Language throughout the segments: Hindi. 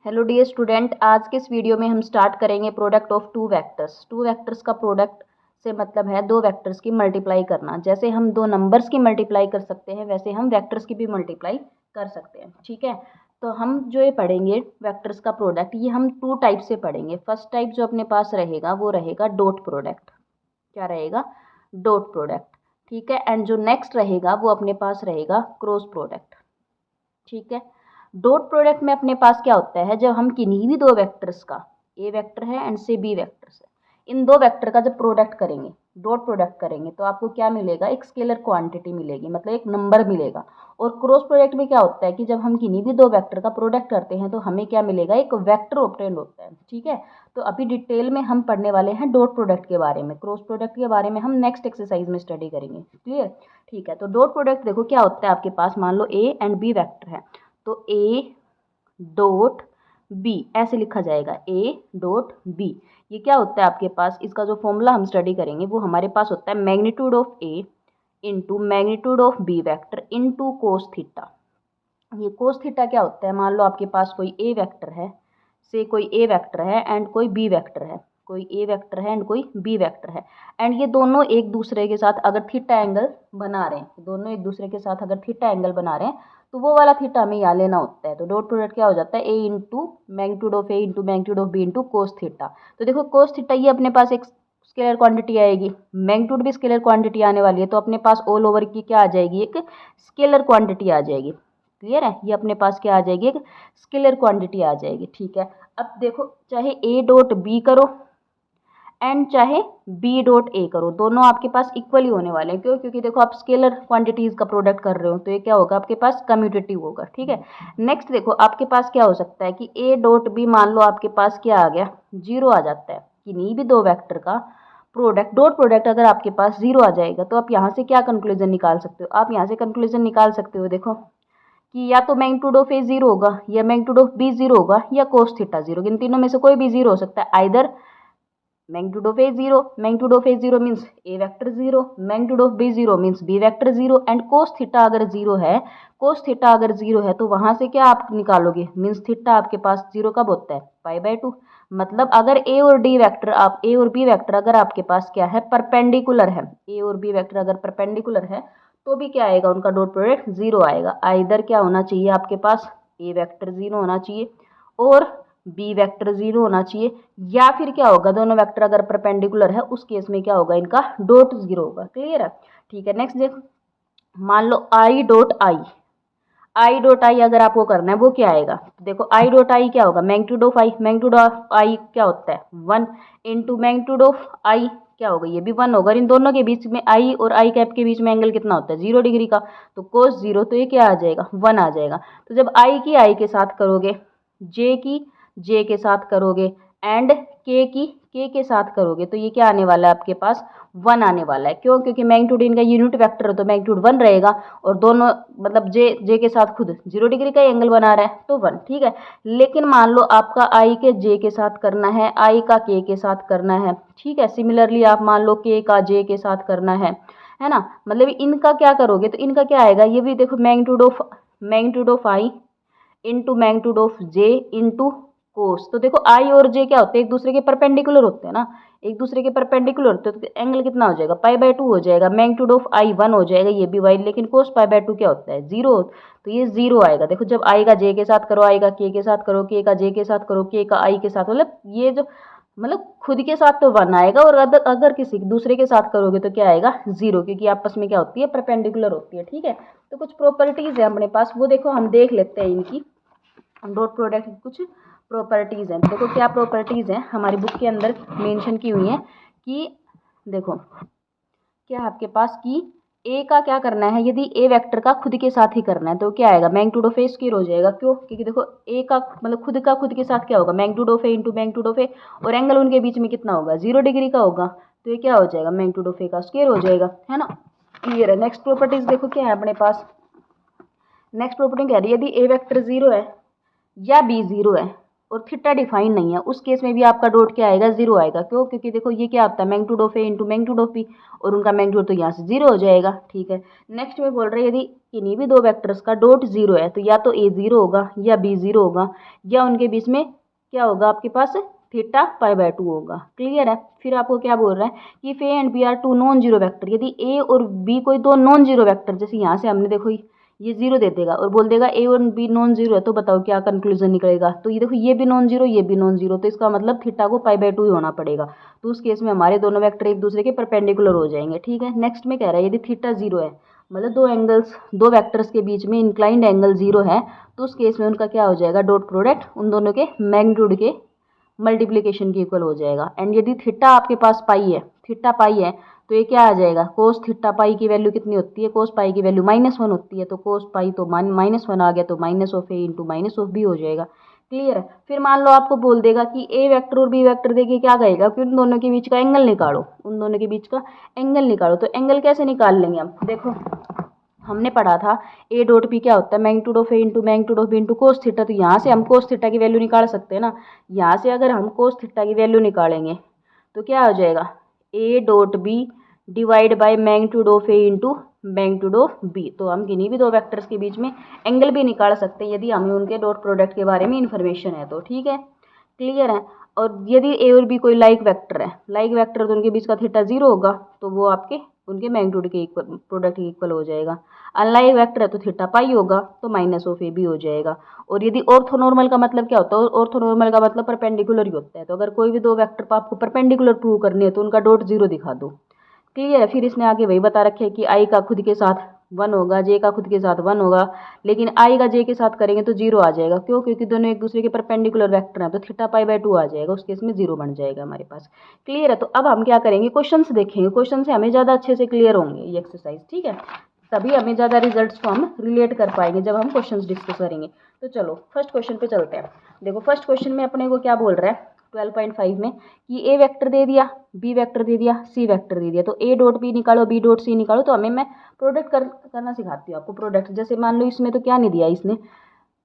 हेलो डियर स्टूडेंट, आज के इस वीडियो में हम स्टार्ट करेंगे product of two vectors. Two vectors का प्रोडक्ट से मतलब है दो वेक्टर्स की मल्टीप्लाई करना। जैसे हम दो नंबर्स की मल्टीप्लाई कर सकते हैं वैसे हम वेक्टर्स की भी मल्टीप्लाई कर सकते हैं। ठीक है, तो हम जो ये पढ़ेंगे वेक्टर्स का प्रोडक्ट, ये हम टू टाइप से पढ़ेंगे। फर्स्ट टाइप जो अपने पास रहेगा वो रहेगा डॉट प्रोडक्ट। क्या रहेगा? Dot product. ठीक है, एंड जो नेक्स्ट रहेगा वो अपने पास रहेगा क्रॉस प्रोडक्ट। ठीक है, डॉट प्रोडक्ट में अपने पास क्या होता है, जब हम किन्हीं भी दो वेक्टर्स का, ए वेक्टर है एंड से बी वेक्टर्स है, इन दो वेक्टर का जब प्रोडक्ट करेंगे, डॉट प्रोडक्ट करेंगे, तो आपको क्या मिलेगा? एक स्केलर क्वांटिटी मिलेगी, मतलब एक नंबर मिलेगा। और क्रॉस प्रोडक्ट में क्या होता है कि जब हम किन्हीं भी दो वेक्टर का प्रोडक्ट करते हैं तो हमें क्या मिलेगा? एक वेक्टर ऑब्टेन होता है। ठीक है, तो अभी डिटेल में हम पढ़ने वाले हैं डॉट प्रोडक्ट के बारे में। क्रॉस प्रोडक्ट के बारे में हम नेक्स्ट एक्सरसाइज में स्टडी करेंगे। क्लियर? ठीक है, तो डॉट प्रोडक्ट देखो क्या होता है आपके पास। मान लो ए एंड बी वेक्टर है, तो ए डॉट बी ऐसे लिखा जाएगा, ए डॉट बी। ये क्या होता है आपके पास? इसका जो फॉर्मूला हम स्टडी करेंगे वो हमारे पास होता है magnitude of A into magnitude of B vector into cos theta. ये कोस थीटा क्या होता है? मान लो आपके पास कोई ए वेक्टर है, से कोई ए वेक्टर है एंड कोई बी वेक्टर है, कोई ए वेक्टर है एंड कोई बी वेक्टर है, एंड ये दोनों एक दूसरे के साथ अगर थीटा एंगल बना रहे हैं, दोनों एक दूसरे के साथ अगर थीटा एंगल बना रहे हैं तो वो वाला थीटा हमें यहाँ लेना होता है। तो डॉट प्रोडक्ट क्या हो जाता है? A into magnitude of A into magnitude of B into cos theta. तो देखो कोस थीटा ये अपने पास एक स्केलर क्वांटिटी आएगी, मैग्नीट्यूड भी स्केलर क्वांटिटी आने वाली है, तो अपने पास ऑल ओवर की क्या आ जाएगी? एक स्केलर क्वांटिटी आ जाएगी। क्लियर है? ये अपने पास क्या आ जाएगी? एक स्केलर क्वांटिटी आ जाएगी। ठीक है, अब देखो चाहे ए डॉट बी करो एंड चाहे बी डॉट ए करो, दोनों आपके पास इक्वली होने वाले हैं। क्यों? क्योंकि देखो आप स्केलर क्वांटिटीज का प्रोडक्ट कर रहे हो तो ये क्या होगा? आपके पास कम्यूटेटिव होगा। ठीक है, नेक्स्ट देखो आपके पास क्या हो सकता है कि ए डॉट बी, मान लो आपके पास क्या आ गया? जीरो आ जाता है। किन्हीं भी दो वेक्टर का प्रोडक्ट, डॉट प्रोडक्ट अगर आपके पास जीरो आ जाएगा तो आप यहाँ से क्या कंक्लूजन निकाल सकते हो? आप यहाँ से कंक्लूजन निकाल सकते हो देखो कि या तो मैग्नीट्यूड ऑफ ए जीरो होगा, या मैग्नीट्यूड ऑफ बी जीरो होगा, या कोस थीटा जीरो। इन तीनों में से कोई भी जीरो हो सकता है। Either magnitude of A zero, magnitude of A zero means A vector zero, magnitude of B zero means B vector zero, and cos theta अगर जीरो है, कोस थीटा अगर जीरो है तो वहां से क्या आप निकालोगे? मीन्स थीटा आपके पास जीरो कब होता है? Pi by two. मतलब अगर ए और डी वेक्टर, आप ए और बी वेक्टर अगर आपके पास क्या है? परपेंडिकुलर है, ए और बी वेक्टर अगर परपेंडिकुलर है तो भी क्या आएगा? उनका डॉट प्रोडक्ट जीरो आएगा। आइदर क्या होना चाहिए आपके पास? ए वेक्टर जीरो होना चाहिए और बी वेक्टर जीरो होना चाहिए, या फिर क्या होगा? दोनों वेक्टर अगर परपेंडिकुलर है उस केस में क्या होगा? इनका डॉट जीरो होगा। क्लियर है? ठीक है, नेक्स्ट देखो, मान लो I dot I, I dot I अगर आपको करना है वो क्या आएगा? देखो आई डॉट आई क्या होगा? Magnitude of I, magnitude of I क्या होता है? One into magnitude of I क्या होगा? ये भी वन होगा। इन दोनों के बीच में, आई और आई कैप के बीच में एंगल कितना होता है? 0 डिग्री का। तो कोस जीरो, तो ये क्या आ जाएगा? वन आ जाएगा। तो जब आई की आई के साथ करोगे, जे की जे के साथ करोगे एंड के की के के साथ करोगे तो ये क्या आने वाला है आपके पास? वन आने वाला है। क्यों? क्योंकि मैग्नीट्यूड इनका यूनिट वेक्टर है तो मैग्नीट्यूड वन रहेगा, और दोनों मतलब जे के साथ खुद 0 डिग्री का एंगल बना रहा है तो वन। ठीक है, लेकिन मान लो आपका आई के जे के साथ करना है, आई का के साथ करना है। ठीक है, सिमिलरली आप मान लो के का जे के साथ करना है ना? मतलब इनका क्या करोगे तो इनका क्या आएगा? ये भी देखो magnitude of I into magnitude of J into cos. तो देखो आई और जे क्या होते हैं? एक दूसरे के परपेंडिकुलर होते हैं ना, एक दूसरे के परपेंडिकुलर होते हैं, तो एंगल कितना हो जाएगा? पाई बाय टू हो जाएगा। मैग्नीट्यूड ऑफ आई वन हो जाएगा, ये भी वाई, लेकिन कोस पाई बाय टू क्या होता है? जीरो। तो ये जीरो आएगा। देखो जब आई का जे के साथ करो, आई का के साथ करो, के का जे के साथ करो, के का आई के साथ, मतलब ये जो मतलब खुद के साथ तो वन आएगा, और अगर अगर किसी दूसरे के साथ करोगे तो क्या आएगा? जीरो, क्योंकि आपस में क्या होती है? परपेंडिकुलर होती है। ठीक है, तो कुछ प्रॉपर्टीज है अपने पास, वो देखो हम देख लेते हैं इनकी। डॉट प्रोडक्ट की कुछ प्रॉपर्टीज़ हैं। देखो क्या प्रॉपर्टीज़ हैं हमारी बुक के अंदर मेंशन की हुई हैं कि देखो क्या आपके पास कि ए का क्या करना है? यदि ए वेक्टर का खुद के साथ ही करना है तो क्या आएगा? मैग्नीट्यूड ऑफ ए स्क्वायर हो जाएगा। क्यों? क्योंकि देखो ए का मतलब खुद के साथ क्या होगा? Magnitude of A into magnitude of A, और एंगल उनके बीच में कितना होगा? 0 डिग्री का होगा। तो ये क्या हो जाएगा? मैग्नीट्यूड ऑफ ए का स्क्वायर हो जाएगा, है ना? क्लियर है? नेक्स्ट प्रॉपर्टीज देखो क्या है अपने पास। नेक्स्ट प्रॉपर्टी कह रही है यदि ए वेक्टर जीरो है या बी जीरो है और थीटा डिफाइन नहीं है, उस केस में भी आपका डॉट क्या आएगा, जीरो आएगा। क्यों? क्योंकि देखो ये क्या होता है, magnitude of A into magnitude of B, और उनका मैग्नीट्यूड तो यहाँ से जीरो हो जाएगा। ठीक है, नेक्स्ट में बोल रहे हैं यदि किन्हीं भी दो वेक्टर्स का डॉट जीरो है तो या तो ए जीरो होगा या बी जीरो होगा, या उनके बीच में क्या होगा आपके पास, थीटा पाई बाय 2 होगा। क्लियर है? फिर आपको क्या बोल रहा है कि if A and B are two non zero vector, यदि ए और बी कोई दो नॉन जीरो वेक्टर, जैसे यहाँ से हमने देखो ये जीरो दे देगा और बोल देगा ए और बी नॉन जीरो है, तो बताओ क्या कंक्लूजन निकलेगा। तो ये देखो ये भी नॉन जीरो ये भी नॉन जीरो, तो इसका मतलब थीटा को पाई बाय 2 ही होना पड़ेगा। तो उस केस में हमारे दोनों वेक्टर एक दूसरे के परपेंडिकुलर हो जाएंगे। ठीक है, नेक्स्ट में कह रहा है यदि थीटा जीरो है, मतलब दो वेक्टर्स के बीच में इंक्लाइंड एंगल जीरो है, तो उस केस में उनका क्या हो जाएगा, डॉट प्रोडक्ट उन दोनों के मैग्नीट्यूड के मल्टीप्लिकेशन के इक्वल हो जाएगा। एंड यदि थीटा आपके पास पाई है, थीटा पाई है, तो ये क्या आ जाएगा, कोस थीटा पाई की वैल्यू कितनी होती है, कोस पाई की वैल्यू -1 होती है, तो कोस पाई तो -1 आ गया, तो minus of A into minus of B हो जाएगा। क्लियर है? फिर मान लो आपको बोल देगा कि ए वेक्टर और बी वेक्टर देखिए क्या कहेगा कि उन दोनों के बीच का एंगल निकालो, उन दोनों के बीच का एंगल निकालो। तो एंगल कैसे निकाल लेंगे हम, देखो हमने पढ़ा था ए डॉट पी क्या होता है, magnitude of A into magnitude of B into cos theta. तो यहाँ से हम कोस थीटा की वैल्यू निकाल सकते हैं ना। यहाँ से अगर हम कोस थीटा की वैल्यू निकालेंगे तो क्या हो जाएगा, A dot B divide by magnitude of A into magnitude of B. तो हम किन्हीं भी दो वेक्टर्स के बीच में एंगल भी निकाल सकते हैं यदि हमें उनके डॉट प्रोडक्ट के बारे में इंफॉर्मेशन है तो। ठीक है, क्लियर है? और यदि ए और बी कोई लाइक वेक्टर है, लाइक वेक्टर तो उनके बीच का थीटा जीरो होगा, तो वो आपके उनके मैग्नीट्यूड के इक्वल प्रोडक्ट के इक्वल हो जाएगा। अनलाइक वेक्टर है तो थीटा पाई होगा, तो माइनस ऑफ ए बी हो जाएगा। और यदि ऑर्थोनॉर्मल का मतलब क्या होता है, ऑर्थोनॉर्मल का मतलब परपेंडिकुलर ही होता है। तो अगर कोई भी दो वेक्टर पर आपको परपेंडिकुलर प्रूव करने हैं तो उनका डॉट जीरो दिखा दो। क्लियर है? फिर इसने आगे वही बता रखे है कि आई का खुद के साथ 1 होगा, जे का खुद के साथ 1 होगा, लेकिन आई का जे के साथ करेंगे तो जीरो आ जाएगा। क्यों? क्योंकि दोनों एक दूसरे के परपेंडिकुलर वेक्टर हैं, तो थीटा पाई बाय 2 आ जाएगा, उस केस में जीरो बन जाएगा हमारे पास। क्लियर है? तो अब हम क्या करेंगे, क्वेश्चन से देखेंगे, क्वेश्चन से हमें ज़्यादा अच्छे से क्लियर होंगे ये एक्सरसाइज। ठीक है, तभी हमें ज़्यादा रिजल्ट्स को हम रिलेट कर पाएंगे जब हम क्वेश्चंस डिस्कस करेंगे। तो चलो फर्स्ट क्वेश्चन पे चलते हैं। देखो फर्स्ट क्वेश्चन में अपने को क्या बोल रहा है 12.5 में कि ए वेक्टर दे दिया, बी वेक्टर दे दिया, सी वेक्टर दे दिया, तो ए डॉट बी निकालो, बी डॉट सी निकालो। तो हमें मैं प्रोडक्ट करना सिखाती हूँ आपको। प्रोडक्ट जैसे मान लो इसमें तो क्या नहीं दिया इसने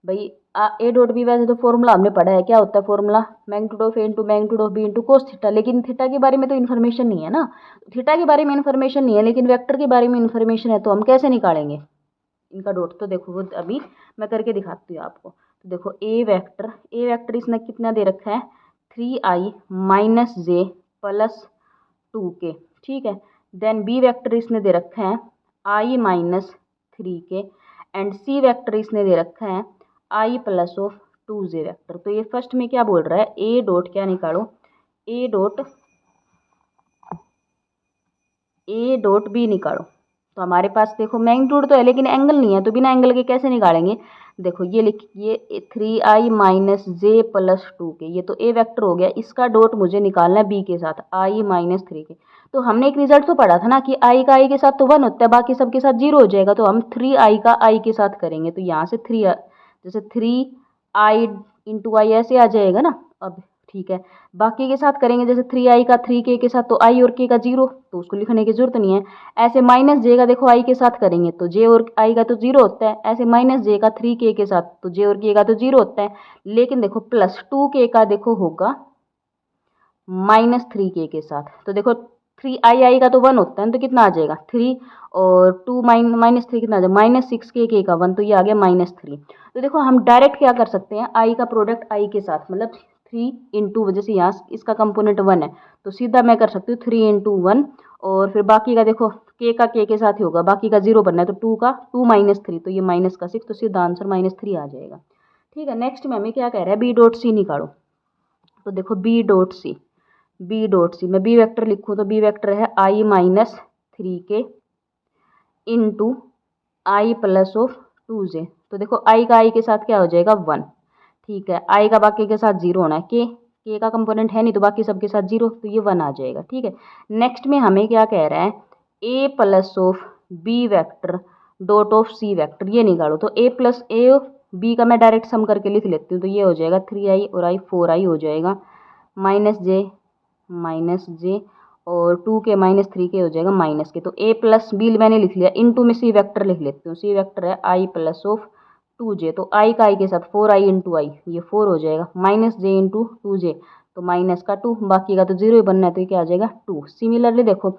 भाई, ए डॉट बी, वैसे तो फॉर्मूला हमने पढ़ा है, क्या होता है formula, magnitude of A into magnitude of B into cos theta. लेकिन थीटा के बारे में तो इन्फॉर्मेशन नहीं है ना, थीटा के बारे में इन्फॉर्मेशन नहीं है, लेकिन वेक्टर के बारे में इन्फॉर्मेशन है, तो हम कैसे निकालेंगे इनका डॉट। तो देखो वो अभी मैं करके दिखाती हूँ आपको। तो देखो ए वेक्टर इसने कितना दे रखा है, 3i माइनस जे प्लस 2k। ठीक है, देन बी वेक्टर इसने दे रखा है i minus 3k, and C vector इसने दे रखा है i plus of 2j vector. तो ये फर्स्ट में क्या बोल रहा है, ए डॉट क्या निकालो, ए डॉट बी निकालो। तो हमारे पास देखो मैग्नीट्यूड तो है लेकिन एंगल नहीं है, तो बिना एंगल के कैसे निकालेंगे। देखो ये लिखिए 3i माइनस जे प्लस 2k, ये तो ए वेक्टर हो गया, इसका डॉट मुझे निकालना है बी के साथ i माइनस 3k। तो हमने एक रिजल्ट तो पढ़ा था ना कि i का i के साथ तो 1 होता है, बाकी सबके साथ 0 हो जाएगा। तो हम 3i का i के साथ करेंगे, तो यहाँ से 3 जैसे 3i इंटू आई ऐसे आ जाएगा ना। अब ठीक है, बाकी के साथ करेंगे जैसे 3i का 3k के साथ, तो i और k का 0, तो उसको लिखने की जरूरत नहीं है। ऐसे माइनस j का देखो i के साथ करेंगे तो j और i का तो 0 होता है, ऐसे माइनस j का 3k के साथ तो j और k का तो 0 होता है। लेकिन देखो प्लस 2k का देखो होगा माइनस 3k के साथ, तो देखो 3i का तो 1 होता है, तो कितना आ जाएगा 3, और 2 माइनस 3 कितना आ जाएगा -6k का 1, तो ये आ गया -3। तो देखो हम डायरेक्ट क्या कर सकते हैं, i का प्रोडक्ट i के साथ, मतलब 3 इंटू वजह से यहाँ इसका कंपोनेंट 1 है, तो सीधा मैं कर सकती हूँ 3 इंटू 1, और फिर बाकी का देखो k का k के साथ ही होगा, बाकी का 0 बनना है, तो 2 का 2 माइनस 3, तो ये माइनस का 6, तो सीधा आंसर -3 आ जाएगा। ठीक है, नेक्स्ट में हमें क्या कह रहा है, बी डॉट सी निकालो। तो देखो बी डॉट सी मैं बी वेक्टर लिखूँ तो बी वेक्टर है i minus 3k into I plus of 2j। तो देखो i का i के साथ क्या हो जाएगा 1। ठीक है, i का बाकी के साथ 0 होना है, k का कंपोनेंट है नहीं तो बाकी सबके साथ 0, तो ये 1 आ जाएगा। ठीक है, नेक्स्ट में हमें क्या कह रहा है, a plus of B vector dot of C vector, ये निकालो। तो a प्लस ए बी का मैं डायरेक्ट सम करके लिख लेती हूँ, तो ये हो जाएगा 3i और i 4i हो जाएगा, माइनस जे और 2k माइनस 3k हो जाएगा माइनस के। तो a प्लस बी मैंने लिख लिया, इनटू में सी वेक्टर लिख लेती हूँ, सी वेक्टर है i प्लस ऑफ 2j, तो i का i के साथ 4i इंटू आई, ये 4 हो जाएगा, माइनस जे इंटू 2j, तो माइनस का 2, बाकी का तो जीरो ही बनना है, तो ये क्या आ जाएगा 2। सिमिलरली देखो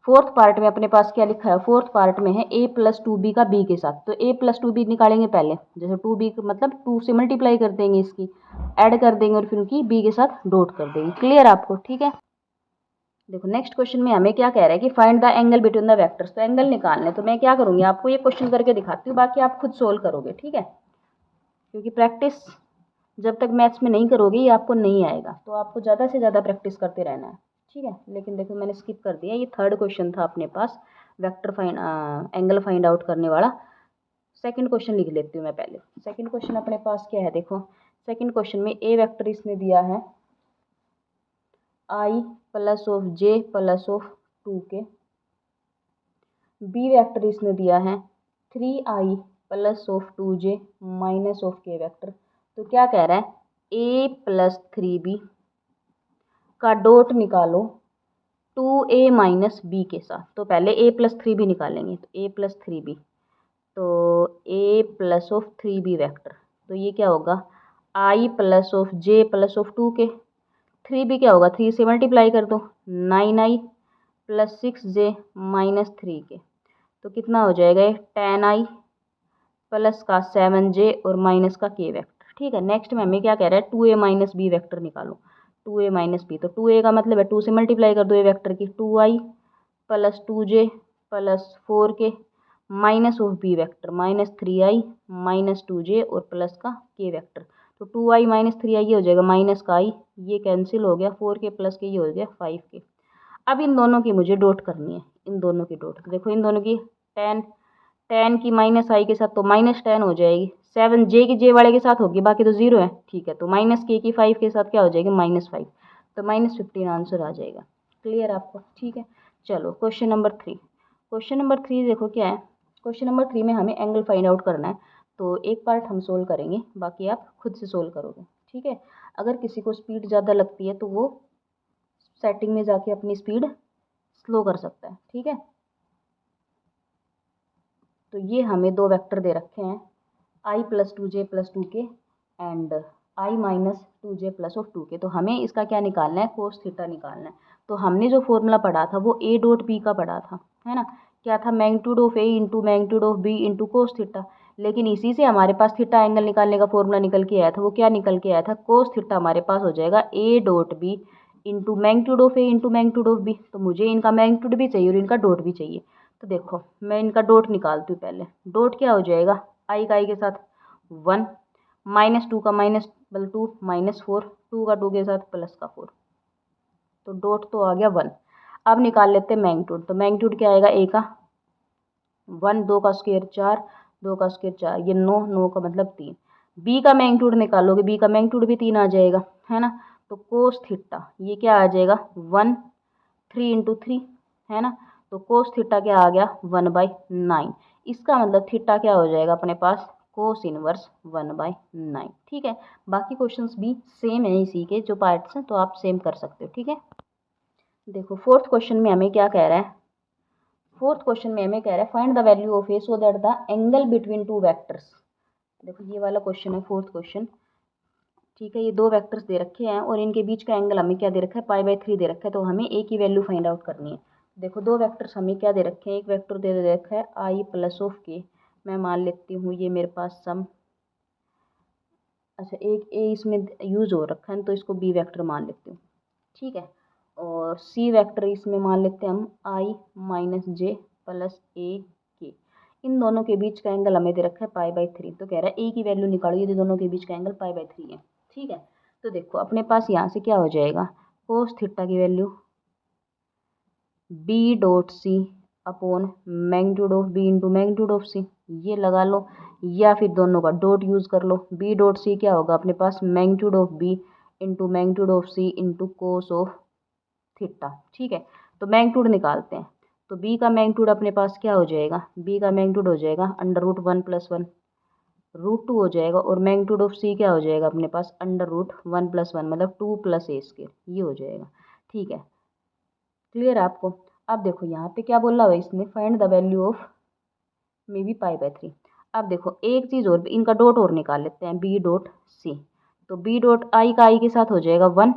फोर्थ पार्ट में अपने पास क्या लिखा है, फोर्थ पार्ट में है a प्लस टू बी का b के साथ, तो a प्लस टू बी निकालेंगे पहले, जैसे 2b मतलब 2 से मल्टीप्लाई कर देंगे, इसकी ऐड कर देंगे और फिर उनकी b के साथ डॉट कर देंगे। क्लियर आपको? ठीक है। देखो नेक्स्ट क्वेश्चन में हमें क्या कह रहा है कि find the angle between the vectors, तो एंगल निकालना है, तो मैं क्या करूँगी, आपको ये क्वेश्चन करके दिखाती हूँ, बाकी आप खुद सोल्व करोगे। ठीक है, क्योंकि प्रैक्टिस जब तक मैथ्स में नहीं करोगे ये आपको नहीं आएगा, तो आपको ज़्यादा से ज़्यादा प्रैक्टिस करते रहना है। ठीक है, लेकिन देखो मैंने स्किप कर दिया, ये थर्ड क्वेश्चन था अपने पास वेक्टर एंगल फाइंड आउट करने वाला। सेकंड क्वेश्चन लिख लेती हूँ मैं पहले। सेकंड क्वेश्चन अपने पास क्या है, देखो सेकंड क्वेश्चन में ए वेक्टर इसने दिया है I plus of J plus of 2k, B vector इसने दिया है 3i plus of 2j minus of k vector. तो क्या कह रहा है, a प्लस 3b का डॉट निकालो 2a माइनस b के साथ। तो पहले a प्लस 3b निकालेंगे, तो a प्लस 3b, तो a plus of 3b vector, तो ये क्या होगा i plus of j plus of 2k, 3b क्या होगा 3 से मल्टीप्लाई कर दो, 9i plus 6j minus 3k, तो कितना हो जाएगा ये 10i प्लस का 7j और माइनस का k वेक्टर। ठीक है, नेक्स्ट में हमें क्या कह रहा है 2a माइनस b वेक्टर निकालो, 2a माइनस b, तो 2a का मतलब है 2 से मल्टीप्लाई कर दो ये वेक्टर की, 2i plus 2j plus 4k minus of b vector minus 3i minus 2j और प्लस का k वेक्टर, तो 2i माइनस 3i ये हो जाएगा माइनस का i, ये कैंसिल हो गया, 4k प्लस के ये हो गया 5k। अब इन दोनों की मुझे डॉट करनी है, इन दोनों की डॉट, देखो इन दोनों की 10 की माइनस आई के साथ तो माइनस 10 हो जाएगी, 7 जे की जे वाले के साथ होगी, बाकी तो जीरो है। ठीक है, तो माइनस के की 5 के साथ क्या हो जाएगी -5, तो -15 आंसर आ जाएगा। क्लियर आपको? ठीक है, चलो क्वेश्चन नंबर 3। क्वेश्चन नंबर 3 देखो क्या है, क्वेश्चन नंबर 3 में हमें एंगल फाइंड आउट करना है, तो एक पार्ट हम सोल्व करेंगे, बाकी आप खुद से सोल्व करोगे। ठीक है, अगर किसी को स्पीड ज़्यादा लगती है तो वो सेटिंग में जाके अपनी स्पीड स्लो कर सकता है। ठीक है, तो ये हमें दो वेक्टर दे रखे हैं i plus 2j plus 2k and i minus 2j plus of 2k, तो हमें इसका क्या निकालना है, कोस थीटा निकालना है। तो हमने जो फॉर्मूला पढ़ा था वो a डॉट b का पढ़ा था, है ना, क्या था, magnitude of a into magnitude of b into cos theta, लेकिन इसी से हमारे पास थीटा एंगल निकालने का फॉर्मूला निकल के आया था, वो क्या निकल के आया था, कोस थीटा हमारे पास हो जाएगा a dot b into magnitude of a into magnitude of b, तो मुझे इनका मैग्नीट्यूड भी चाहिए और इनका डॉट भी चाहिए। तो देखो मैं इनका डॉट निकालती हूँ पहले, डॉट क्या हो जाएगा, आई का आई के साथ 1 माइनस 2 का माइनस 2 -4, 2 का 2 के साथ प्लस का 4, तो डॉट तो आ गया 1। अब निकाल लेते हैं मैग्नीट्यूड, तो मैग्नीट्यूड क्या आएगा ए का 1, 2 का स्क्वायर 4, 2 का स्क्वायर 4, ये 9, 9 का मतलब 3। बी का मैग्नीट्यूड निकालोगे, बी का मैग्नीट्यूड भी 3 आ जाएगा, है ना, तो कोस थीटा ये क्या आ जाएगा 1 3 इंटू 3, है ना, तो कोस थीटा क्या आ गया 1/9, इसका मतलब थीटा क्या हो जाएगा अपने पास कोस इनवर्स 1/9। ठीक है, बाकी क्वेश्चंस भी सेम है इसी के जो पार्ट्स हैं, तो आप सेम कर सकते हो। ठीक है, देखो फोर्थ क्वेश्चन में हमें क्या कह रहा है, फोर्थ क्वेश्चन में हमें कह रहा है find the value of A so that the angle between two vectors. देखो ये वाला क्वेश्चन है फोर्थ क्वेश्चन। ठीक है, ये दो वेक्टर्स दे रखे हैं और इनके बीच का एंगल हमें क्या दे रखा है, π/3 दे रखा है, तो हमें ए की वैल्यू फाइंड आउट करनी है। देखो दो वेक्टर्स हमें क्या दे रखे हैं, एक वेक्टर दे रखा है i प्लस ऑफ के, मैं मान लेती हूँ ये मेरे पास सम, अच्छा एक ए इसमें यूज़ हो रखा है तो इसको बी वेक्टर मान लेती हूँ। ठीक है, और सी वेक्टर इसमें मान लेते हैं हम i माइनस जे प्लस ए के, इन दोनों के बीच का एंगल हमें दे रखा है π/3, तो कह रहा है ए की वैल्यू निकालो, ये दोनों के बीच का एंगल π/3 है। ठीक है, तो देखो अपने पास यहाँ से क्या हो जाएगा, कोस थीटा की value B dot C upon magnitude of B into magnitude of C, ये लगा लो, या फिर दोनों का डॉट यूज़ कर लो, बी डॉट सी क्या होगा अपने पास magnitude of B into magnitude of C into cos of theta. ठीक है, तो मैग्नीट्यूड निकालते हैं, तो बी का मैग्नीट्यूड अपने पास क्या हो जाएगा, बी का मैग्नीट्यूड हो जाएगा √1 + 1 √2 हो जाएगा, और मैग्नीट्यूड ऑफ सी क्या हो जाएगा अपने पास √1 + 1 मतलब 2 + a², ये हो जाएगा। ठीक है, क्लियर आपको? अब देखो यहाँ पे क्या बोला हुआ है इसने, find the value of may be π/3। अब देखो एक चीज़ और, इनका डॉट और निकाल लेते हैं, बी डॉट सी। तो बी डॉट आई का आई के साथ हो जाएगा 1,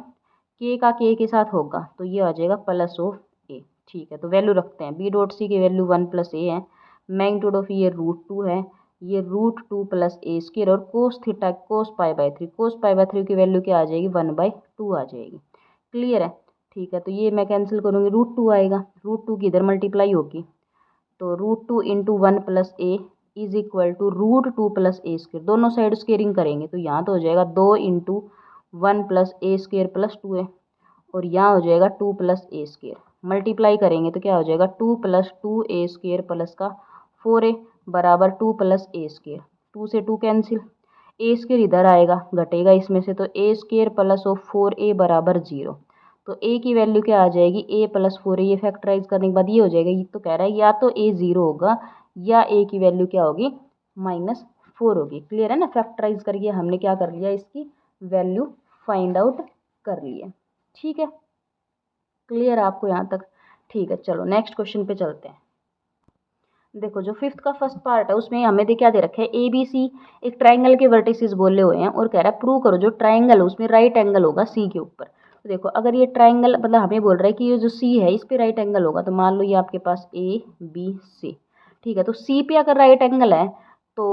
के का के के साथ होगा तो ये आ जाएगा प्लस ऑफ ए। ठीक है, तो वैल्यू रखते हैं, बी डॉट सी की वैल्यू 1 प्लस ए है, मैग्नीट्यूड ऑफ ये √2 है, ये √2 प्लस ए स्क्वायर, और कोस थीटा कोस पाई/3, कोस पाई/3 की वैल्यू क्या आ जाएगी 1/2 आ जाएगी। क्लियर है? ठीक है, तो ये मैं कैंसिल करूँगी, √2 आएगा, √2 की इधर मल्टीप्लाई होगी, तो √2 into 1 plus A is equal to √2 plus A square, दोनों साइड स्क्वेयरिंग करेंगे तो यहाँ तो हो जाएगा 2 into 1 plus A square plus 2 और यहाँ हो जाएगा 2 प्लस ए स्क्वायर, मल्टीप्लाई करेंगे तो क्या हो जाएगा 2 प्लस 2 ए स्क्वायर प्लस का 4a बराबर 2 प्लस ए स्क्वायर, 2 से 2 कैंसिल, ए स्क्वायर इधर आएगा घटेगा इसमें से, तो ए स्क्वायर प्लस ऑफ 4a बराबर 0। तो ए की वैल्यू क्या आ जाएगी, ए प्लस 4a, ये फैक्टराइज करने के बाद ये हो जाएगा, ये तो कह रहा है या तो ए 0 होगा या ए की वैल्यू क्या होगी -4 होगी। क्लियर है ना? फैक्टराइज करके हमने क्या कर लिया, इसकी वैल्यू फाइंड आउट कर ली है। ठीक है, क्लियर है आपको यहाँ तक? ठीक है, चलो नेक्स्ट क्वेश्चन पे चलते हैं। देखो जो फिफ्थ का फर्स्ट पार्ट है उसमें हमें क्या दे रखा है, ए बी सी एक ट्राइंगल के वर्टिसेस बोले हुए हैं और कह रहा है प्रूव करो जो ट्राइंगल है उसमें राइट एंगल होगा सी के ऊपर। तो देखो अगर ये ट्राइंगल मतलब हमें बोल रहा है कि ये जो सी है इस पे राइट एंगल होगा, तो मान लो ये आपके पास ए बी सी। ठीक है, तो सी पे अगर राइट एंगल है तो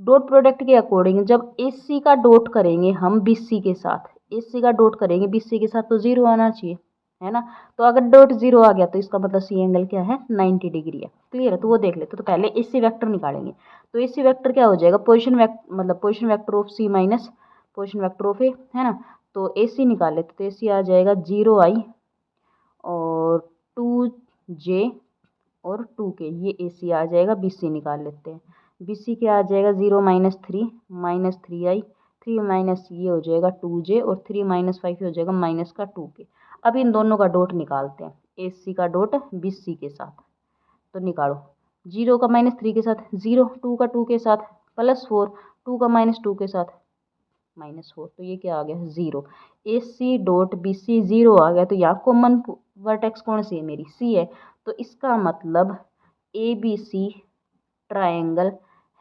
डॉट प्रोडक्ट के अकॉर्डिंग जब ए सी का डॉट करेंगे हम बी सी के साथ, ए सी का डॉट करेंगे बी सी के साथ तो 0 आना चाहिए, है ना? तो अगर डॉट 0 आ गया तो इसका मतलब सी एंगल क्या है 90 डिग्री है। क्लियर है? तो वो देख लेते, तो पहले एसी वेक्टर निकालेंगे। तो एसी वेक्टर क्या हो जाएगा, पोजीशन वेक्टर मतलब position vector of C minus position vector of A, है ना? तो एसी निकाल लेते, तो एसी आ जाएगा 0i और 2j और 2k, ये एसी आ जाएगा। बीसी निकाल लेते हैं, बीसी क्या आ जाएगा 0 - 3i, 3 माइनस ये हो जाएगा 2j और 3 - 5 हो जाएगा -2k। अब इन दोनों का डॉट निकालते हैं, एसी का डॉट बीसी के साथ, तो निकालो 0 का -3 के साथ 0, 2 का 2 के साथ +4, 2 का -2 के साथ -4, तो ये क्या आ गया 0। एसी डॉट बीसी 0 आ गया, तो यहाँ कॉमन वर्टेक्स कौन सी है मेरी, सी है। तो इसका मतलब A B C triangle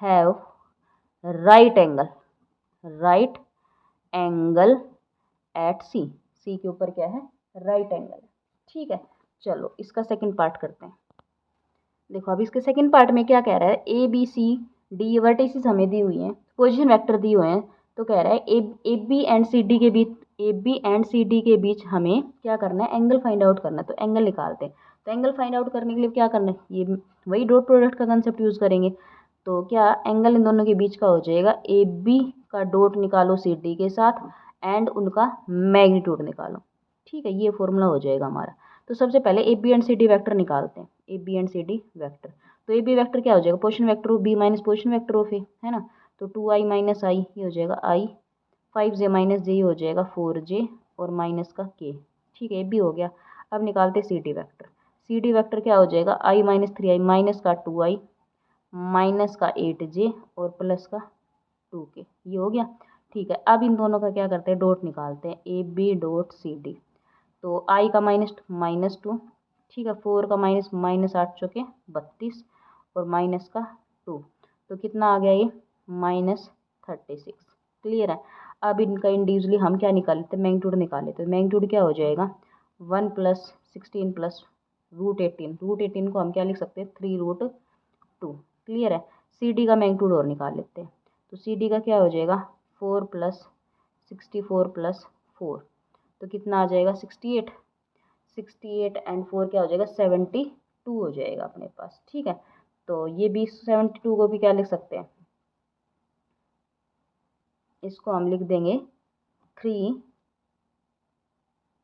have right angle at C, C के ऊपर क्या है राइट एंगल। ठीक है, चलो इसका सेकंड पार्ट करते हैं। देखो अब इसके सेकंड पार्ट में क्या कह रहा है, A B C D vertices हमें दी हुई हैं, पोजीशन वेक्टर दिए हुए हैं, तो कह रहा है A B and C D के बीच, A B and C D के बीच हमें क्या करना है, एंगल फाइंड आउट करना है। तो एंगल निकालते हैं, तो एंगल फाइंड आउट करने के लिए क्या करना है, ये वही डॉट प्रोडक्ट का कंसेप्ट यूज़ करेंगे। तो क्या एंगल इन दोनों के बीच का हो जाएगा, ए बी का डॉट निकालो सी डी के साथ एंड उनका मैग्नीट्यूड निकालो। ठीक है, ये फॉर्मूला हो जाएगा हमारा। तो सबसे पहले A B and C D vector निकालते हैं, A B and C D vector. तो ए बी वैक्टर क्या हो जाएगा, position vector of B minus position vector of A, है ना? तो 2i - i ये हो जाएगा i, 5j - j हो जाएगा 4j और माइनस का k। ठीक है, ये भी हो गया। अब निकालते C D vector, C D vector क्या हो जाएगा i - 3i माइनस का 2i माइनस का 8j और प्लस का 2k, ये हो गया। ठीक है, अब इन दोनों का क्या करते हैं, डॉट निकालते हैं, A B dot C D. तो i का -2, ठीक है, 4 का -8 चौके 32 और माइनस का 2, तो कितना आ गया ये -36। क्लियर है? अब इनका इंडिविजुअली हम क्या निकाल लेते हैं, मैग्नीट्यूड निकाल लेते हैं। मैग्नीट्यूड क्या हो जाएगा 1 + 16 + √18, √18 को हम क्या लिख सकते हैं 3√2। क्लियर है? सी डी का मैग्नीट्यूड और निकाल लेते हैं, तो सी डी का क्या हो जाएगा 4 + 64 + 4, तो कितना आ जाएगा 68, 68 एंड 4 क्या हो जाएगा 72 हो जाएगा अपने पास। ठीक है, तो ये भी 72 को भी क्या लिख सकते हैं, इसको हम लिख देंगे 3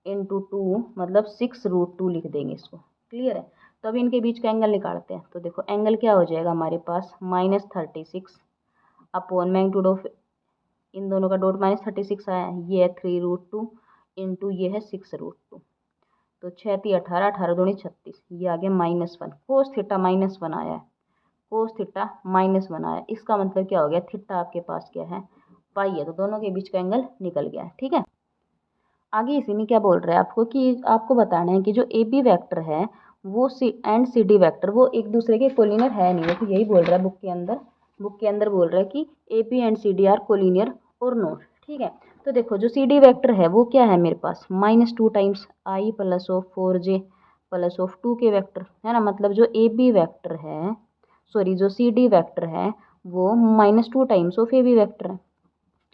× 2 मतलब 6√2 लिख देंगे इसको। क्लियर है? तो अभी इनके बीच का एंगल निकालते हैं। तो देखो एंगल क्या हो जाएगा हमारे पास -36 अपॉन मैग्नीट्यूड ऑफ, इन दोनों का डॉट -36 आया, ये है 3√2 इंटू ये है 6√2, तो 6 × 3 = 18, 18 दूनी 36, ये आ गया -1। कोस थीटा -1 आया है, कोस थीटा -1 आया, इसका मतलब क्या हो गया, थीटा आपके पास क्या है पाई है, तो दोनों के बीच का एंगल निकल गया है। ठीक है, आगे इसी में क्या बोल रहा है आपको कि आपको बताना है कि जो ए बी वैक्टर है वो सी एंड सी डी वैक्टर वो एक दूसरे के कोलिनियर है नहीं, तो यही बोल रहा है बुक के अंदर बुक के अंदर बोल रहा है कि A P and C D are collinear और नॉट। ठीक है, तो देखो जो सी डी वेक्टर है वो क्या है मेरे पास -2 times I plus of 4j plus of 2 K vector है ना। मतलब जो ए बी वेक्टर है, सॉरी जो सी डी वेक्टर है वो -2 times of A B vector है।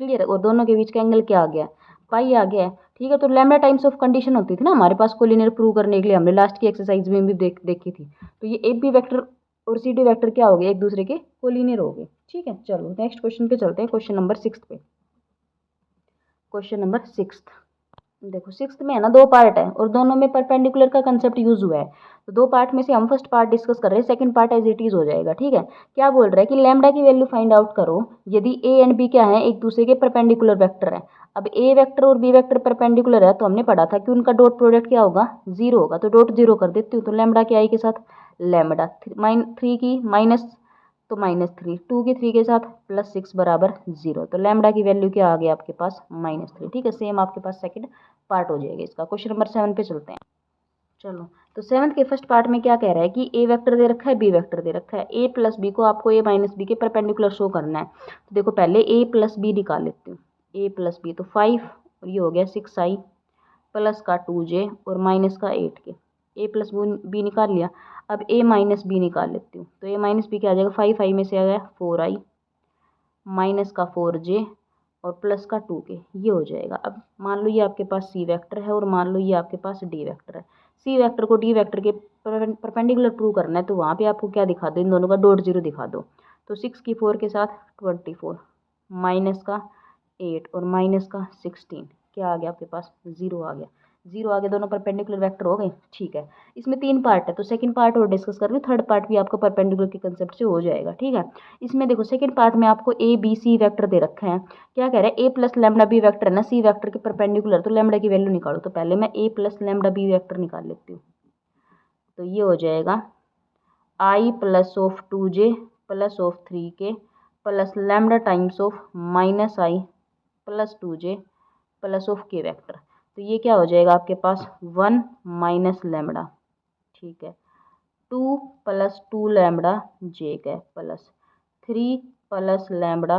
क्लियर है, और दोनों के बीच का एंगल क्या आ गया, पाई आ गया है। ठीक है, तो लैम्डा टाइम्स ऑफ कंडीशन होती थी ना हमारे पास कोलिनियर प्रूव करने के लिए, हमने लास्ट की एक्सरसाइज में भी देखी थी। तो ये ए बी वेक्टर और सी डी वेक्टर क्या हो गए, एक दूसरे के कोलिनियर हो गए। ठीक है, चलो नेक्स्ट क्वेश्चन पे चलते हैं, क्वेश्चन नंबर 6 पे। क्वेश्चन नंबर 6 देखो 6 में है ना 2 पार्ट है और दोनों में परपेंडिकुलर का कंसेप्ट यूज हुआ है। तो 2 पार्ट में से हम फर्स्ट पार्ट डिस्कस कर रहे हैं, second part as it is हो जाएगा। ठीक है, क्या बोल रहा है कि लैम्डा की वैल्यू फाइंड आउट करो यदि ए एंड बी क्या है, एक दूसरे के परपेंडिकुलर वेक्टर है। अब ए वेक्टर और बी वेक्टर परपेंडिकुलर है तो हमने पढ़ा था कि उनका डॉट प्रोडक्ट क्या होगा, 0 होगा। तो डॉट 0 कर देती हूँ, तो लैम्डा की आई के साथ लैम्डा 3 की माइनस, तो -3, 2 की 3 के साथ +6 बराबर 0। तो लैम्डा की वैल्यू क्या आ गई आपके पास, -3। ठीक है, सेम आपके पास सेकंड पार्ट हो जाएगा इसका। क्वेश्चन नंबर 7 पे चलते हैं। चलो, तो 7th के फर्स्ट पार्ट में क्या कह रहा है कि ए वेक्टर दे रखा है, बी वेक्टर दे रखा है। ए प्लस बी को आपको ए माइनस बी के परपेंडिकुलर शो करना है। तो देखो पहले ए प्लस बी निकाल लेती हूँ। ए प्लस बी तो 5 और ये हो गया 6i प्लस का 2j और माइनस का 8k। ए प्लस बी निकाल लिया। अब ए माइनस बी निकाल लेती हूँ। तो ए माइनस बी क्या आ जाएगा, 5i में से आ गया 4i माइनस का 4j और प्लस का 2k, ये हो जाएगा। अब मान लो ये आपके पास सी वेक्टर है और मान लो ये आपके पास डी वेक्टर है। सी वेक्टर को डी वेक्टर के परपेंडिकुलर प्रूव करना है, तो वहाँ पे आपको क्या दिखा दो, इन दोनों का डॉट 0 दिखा दो। तो 6 की 4 के साथ 24 माइनस का 8 और माइनस का 16, क्या आ गया आपके पास, 0 आ गया। 0 आ गया, दोनों परपेंडिकुलर वेक्टर हो गए। ठीक है, इसमें 3 पार्ट है तो सेकंड पार्ट और डिस्कस कर रही हूँ, थर्ड पार्ट भी आपका परपेंडिकुलर के कंसेप्ट से हो जाएगा। ठीक है, इसमें देखो सेकंड पार्ट में आपको ए बी सी वेक्टर दे रखे हैं। क्या कह रहा है, A plus lambda B vector है ना सी वेक्टर के परपेंडिकुलर, तो लैम्डा की वैल्यू निकालो। तो पहले मैं A plus lambda B vector निकाल लेती हूँ। तो ये हो जाएगा I plus of 2j plus of 3k plus lambda times of -i plus 2j plus of k vector. तो ये क्या हो जाएगा आपके पास 1 माइनस लैम्डा, ठीक है, 2 plus 2 lambda j cap plus 3 plus lambda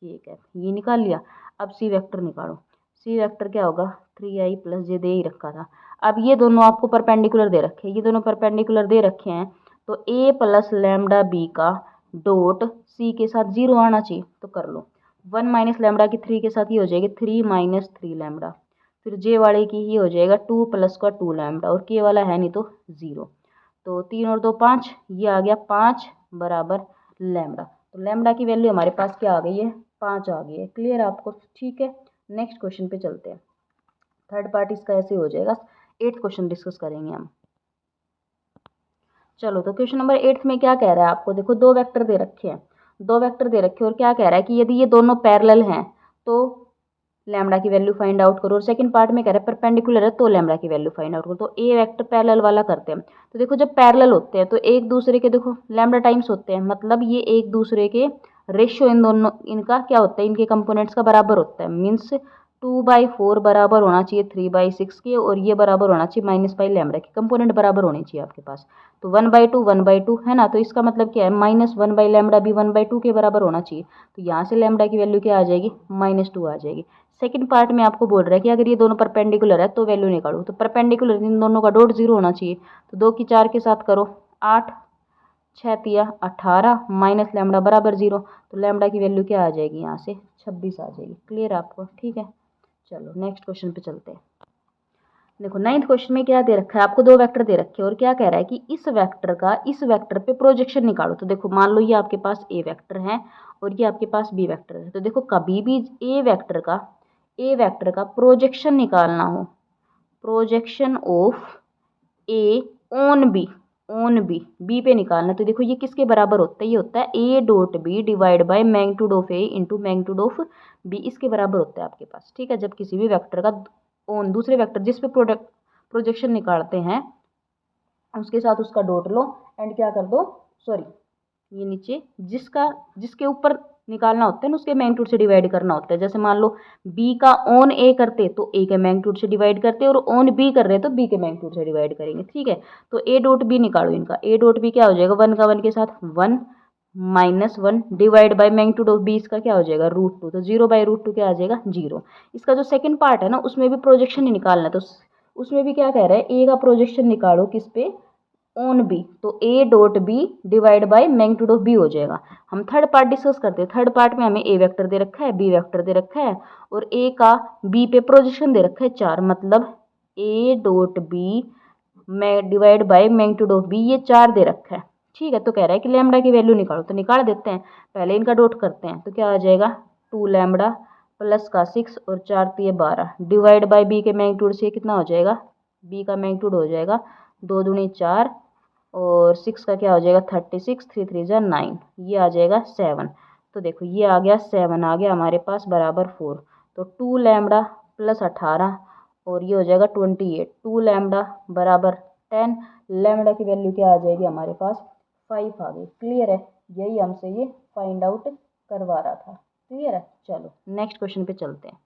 k cap, ये निकाल लिया। अब सी वेक्टर निकालो। सी वेक्टर क्या होगा, 3i प्लस j दे ही रखा था। अब ये दोनों आपको परपेंडिकुलर दे रखे हैं, ये दोनों परपेंडिकुलर दे रखे हैं, तो a प्लस लैम्डा बी का डॉट सी के साथ 0 आना चाहिए। तो कर लो, 1 माइनस लैम्डा की 3 के साथ ये हो जाएगी 3 माइनस 3 लैम्डा, फिर जे वाले की ये हो जाएगा 2 प्लस का 2 लैम्डा और के वाला है नहीं तो 0। तो 3 और 2 5, ये आ गया 5 बराबर लैम्डा। तो लैम्डा की वैल्यू हमारे पास क्या आ गई है, 5 आ गई है। क्लियर है आपको, ठीक है। नेक्स्ट क्वेश्चन पे चलते हैं। थर्ड पार्ट इसका ऐसे हो जाएगा। 8th क्वेश्चन डिस्कस करेंगे हम। चलो, तो क्वेश्चन नंबर 8 में क्या कह रहा है आपको, देखो 2 वेक्टर दे रखे हैं, 2 वेक्टर दे रखे हैं और क्या कह रहा है कि यदि ये दोनों पैरेलल हैं तो लैम्डा की वैल्यू फाइंड आउट करो। और सेकंड पार्ट में कह रहा है परपेंडिकुलर है तो लैम्डा की वैल्यू फाइंड आउट करो। तो ए वेक्टर पैरेलल वाला करते हैं। तो देखो जब पैरेलल होते हैं तो एक दूसरे के देखो लैम्डा टाइम्स होते हैं, मतलब ये एक दूसरे के रेशियो इन दोनों इनका क्या होता है, इनके कंपोनेंट्स का बराबर होता है। मीन्स 2/4 बराबर होना चाहिए 3/6 के, और ये बराबर होना चाहिए -5 लैम्डा के, कंपोनेंट बराबर होने चाहिए आपके पास। तो 1/2 है ना, तो इसका मतलब क्या है, -1 बाई लैम्डा भी 1/2 के बराबर होना चाहिए। तो यहाँ से लैम्डा की वैल्यू क्या आ जाएगी, -2 आ जाएगी। सेकंड पार्ट में आपको बोल रहा है कि अगर ये दोनों परपेंडिकुलर है तो वैल्यू निकालो। तो परपेंडिकुलर इन दोनों का डॉट 0 होना चाहिए। तो 2 की 4 के साथ करो 8, 6 तिया 18 माइनस लैम्डा बराबर 0। तो लैम्डा की वैल्यू क्या आ जाएगी, यहाँ से 26 आ जाएगी। क्लियर आपको, ठीक है। चलो नेक्स्ट क्वेश्चन पे चलते हैं। देखो 9th क्वेश्चन में क्या दे रखा है आपको, 2 वेक्टर दे रखे हैं और क्या कह रहा है कि इस वेक्टर का इस वेक्टर पे प्रोजेक्शन निकालो। तो देखो मान लो ये आपके पास ए वेक्टर है और ये आपके पास बी वेक्टर है। तो देखो कभी भी ए वेक्टर का प्रोजेक्शन निकालना हो, projection of A on B पे निकालना है। तो देखो ये किसके बराबर होता है, ये होता है A dot B divide by magnitude of A into magnitude of B, इसके बराबर होता है आपके पास। ठीक है, जब किसी भी वेक्टर का ऑन दूसरे वेक्टर जिस पे प्रोजेक्शन निकालते हैं उसके साथ उसका डॉट लो एंड क्या कर दो, सॉरी ये नीचे जिसके ऊपर निकालना होता है ना उसके मैग्नीट्यूड से डिवाइड करना होता है। जैसे मान लो बी का ऑन ए करते तो ए के मैग्नीट्यूड से डिवाइड करते और ऑन बी कर रहे तो बी के मैग्नीट्यूड से डिवाइड करेंगे। ठीक है, तो ए डॉट बी निकालो इनका। ए डॉट बी क्या हो जाएगा, 1 का 1 के साथ 1 -1 divide by magnitude of B, इसका क्या हो जाएगा √2, तो 0/√2 क्या आ जाएगा 0। इसका जो सेकंड पार्ट है ना उसमें भी प्रोजेक्शन ही निकालना है, तो उसमें भी क्या कह रहा है ए का प्रोजेक्शन निकालो किस पे, ऑन बी, तो A dot B divide by magnitude of B हो जाएगा। हम थर्ड पार्ट डिस्कस करते हैं। थर्ड पार्ट में हमें ए वेक्टर दे रखा है, बी वेक्टर दे रखा है और ए का बी पे प्रोजेक्शन दे रखा है 4, मतलब ए डॉट बी मैं divide by magnitude of B, ये 4 दे रखा है। ठीक है, तो कह रहा है कि लैम्बडा की वैल्यू निकालो, तो निकाल देते हैं। पहले इनका डॉट करते हैं, तो क्या आ जाएगा 2 लैम्बडा प्लस का 6 और 4 तो ये 12 डिवाइड बाई बी के मैग्नीट्यूड से कितना हो जाएगा, बी का मैग्नीट्यूड हो जाएगा 2 दूनी 4 और 6 का क्या हो जाएगा 36, 3 3 जा 9, ये आ जाएगा 7। तो देखो ये आ गया 7 आ गया हमारे पास बराबर 4, तो 2 लैम्बडा प्लस 18 और ये हो जाएगा 28, 2 लैम्बडा बराबर 10, लैम्बडा की वैल्यू क्या आ जाएगी हमारे पास 5 आ गई। क्लियर है, यही हमसे ये फाइंड आउट करवा रहा था। क्लियर है, चलो नेक्स्ट क्वेश्चन पे चलते हैं।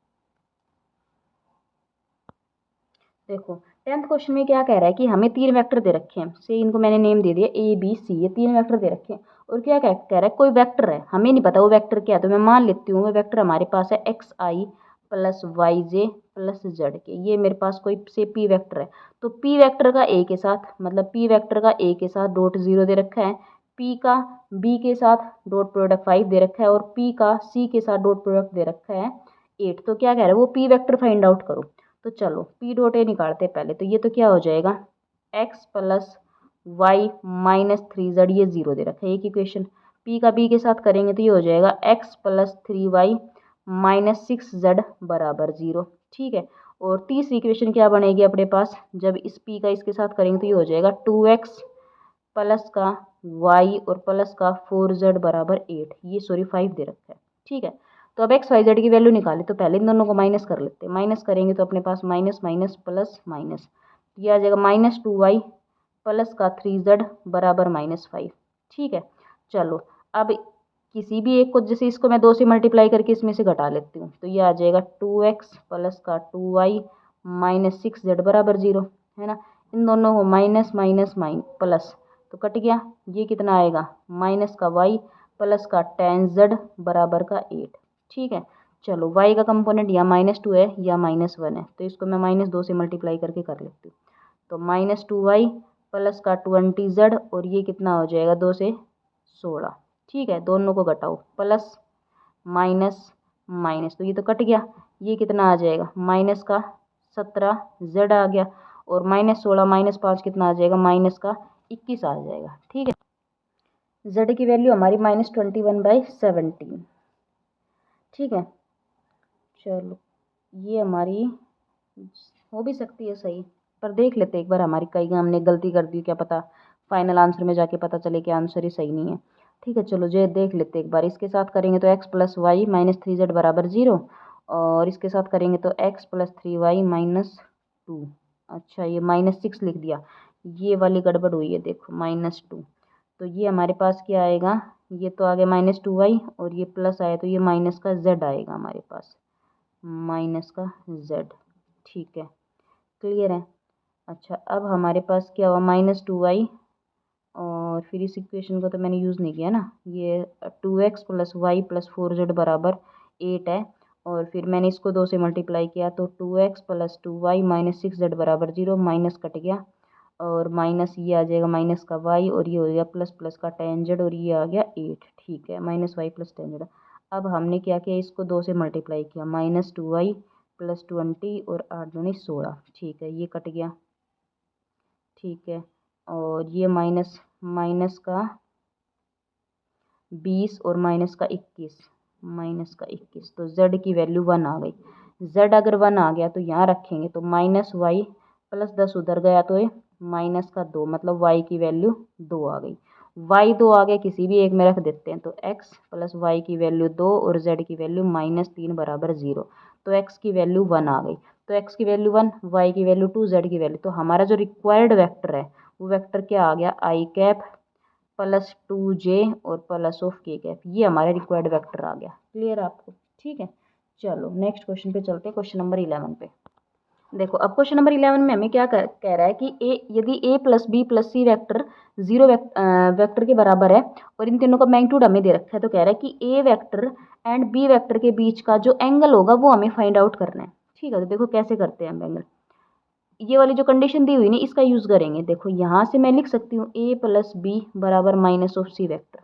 देखो 10th क्वेश्चन में क्या कह रहा है कि हमें 3 वेक्टर दे रखे हैं, से इनको मैंने नेम दे दिया ए बी सी, ये 3 वेक्टर दे रखे हैं और क्या कह रहा है कोई वेक्टर है, हमें नहीं पता वो वेक्टर क्या है, तो मैं मान लेती हूँ वो वेक्टर हमारे पास है एक्स आई प्लस वाई जे प्लस जेड के, ये मेरे पास कोई से पी वेक्टर है। तो पी वेक्टर का ए के साथ, मतलब पी वेक्टर का ए के साथ डॉट 0 दे रखा है, पी का बी के साथ डॉट प्रोडक्ट 5 दे रखा है और पी का सी के साथ डॉट प्रोडक्ट दे रखा है 8। तो क्या कह रहा है वो पी वेक्टर फाइंड आउट करो। तो चलो पी डॉट ए निकालते हैं पहले, तो ये तो क्या हो जाएगा x plus Y minus 3z, ये 0 दे रखा है एक इक्वेशन। पी का बी के साथ करेंगे तो ये हो जाएगा x plus 3y minus 6z बराबर 0। ठीक है, और तीसरी इक्वेशन क्या बनेगी अपने पास, जब इस p का इसके साथ करेंगे तो ये हो जाएगा 2x प्लस का y और प्लस का 4z बराबर 8, ये सॉरी 5 दे रखा है। ठीक है, तो अब एक्स वाई जेड की वैल्यू निकाली, तो पहले इन दोनों को माइनस कर लेते हैं। माइनस करेंगे तो अपने पास माइनस माइनस प्लस माइनस, ये आ जाएगा -2y प्लस का 3z बराबर -5। ठीक है, चलो अब किसी भी एक को, जैसे इसको मैं 2 से मल्टीप्लाई करके इसमें से घटा लेती हूँ, तो ये आ जाएगा 2x प्लस का 2y माइनस 6z बराबर 0, है ना। इन दोनों को माइनस माइनस प्लस, तो कट गया, ये कितना आएगा माइनस का y प्लस का 10z बराबर का 8। ठीक है, चलो y का कंपोनेंट या -2 है या -1 है, तो इसको मैं -2 से मल्टीप्लाई करके कर लेती हूँ, तो -2y प्लस का 20z और ये कितना हो जाएगा 2 से 16। ठीक है, दोनों को घटाओ, प्लस माइनस माइनस, तो ये तो कट गया, ये कितना आ जाएगा माइनस का 17z आ गया और -16 -5 कितना आ जाएगा माइनस का 21 आ जाएगा। ठीक है, z की वैल्यू हमारी -21/17। ठीक है, चलो ये हमारी हो भी सकती है सही, पर देख लेते एक बार, हमारी कहीं हमने गलती कर दी, क्या पता फाइनल आंसर में जाके पता चले कि आंसर ही सही नहीं है। ठीक है, चलो ये देख लेते एक बार, इसके साथ करेंगे तो x plus Y minus 3z बराबर 0 और इसके साथ करेंगे तो x प्लस 3y -2। अच्छा ये -6 लिख दिया, ये वाली गड़बड़ हुई है, देखो -2, तो ये हमारे पास क्या आएगा, ये तो आ गया -2y और ये प्लस आया तो ये माइनस का z आएगा हमारे पास, माइनस का z। ठीक है, क्लियर है। अच्छा अब हमारे पास क्या हुआ -2y और फिर इस इक्वेशन को तो मैंने यूज़ नहीं किया ना, ये 2x plus Y plus 4z बराबर 8 है और फिर मैंने इसको 2 से मल्टीप्लाई किया तो 2x plus 2y minus 6z बराबर 0, माइनस कट गया और माइनस ये आ जाएगा माइनस का y और ये हो गया प्लस प्लस का 10z और ये आ गया 8। ठीक है, -y प्लस 10z। अब हमने क्या किया, इसको 2 से मल्टीप्लाई किया, -2y प्लस 20 और 8 दूनी 16। ठीक है, ये कट गया। ठीक है, और ये माइनस माइनस का 20 और माइनस का 21, तो z की वैल्यू 1 आ गई। z अगर 1 आ गया तो यहाँ रखेंगे तो -y प्लस 10 उधर गया तो ये माइनस का 2, मतलब y की वैल्यू 2 आ गई। y 2 आ गया, किसी भी एक में रख देते हैं, तो x प्लस y की वैल्यू 2 और z की वैल्यू -3 बराबर 0, तो x की वैल्यू 1 आ गई। तो x की वैल्यू 1, y की वैल्यू 2, z की वैल्यू, तो हमारा जो रिक्वायर्ड वेक्टर है वो वेक्टर क्या आ गया i कैप प्लस 2j और प्लस ऑफ k कैप, ये हमारा रिक्वायर्ड वेक्टर आ गया। क्लियर आपको। ठीक है, चलो नेक्स्ट क्वेश्चन पे चलते हैं, क्वेश्चन नंबर 11 पे। देखो अब क्वेश्चन नंबर 11 में हमें क्या कह रहा है कि यदि a plus B plus C vector zero vector के बराबर है और इन तीनों का मैग्नीट्यूड हमें दे रखा है, तो कह रहा है कि a vector and b vector के बीच का जो एंगल होगा वो हमें फाइंड आउट करना है। ठीक है, तो देखो कैसे करते हैं हम एंगल। ये वाली जो कंडीशन दी हुई ना इसका यूज़ करेंगे। देखो यहाँ से मैं लिख सकती हूँ a प्लस बी बराबर माइनस ऑफ सी वेक्टर।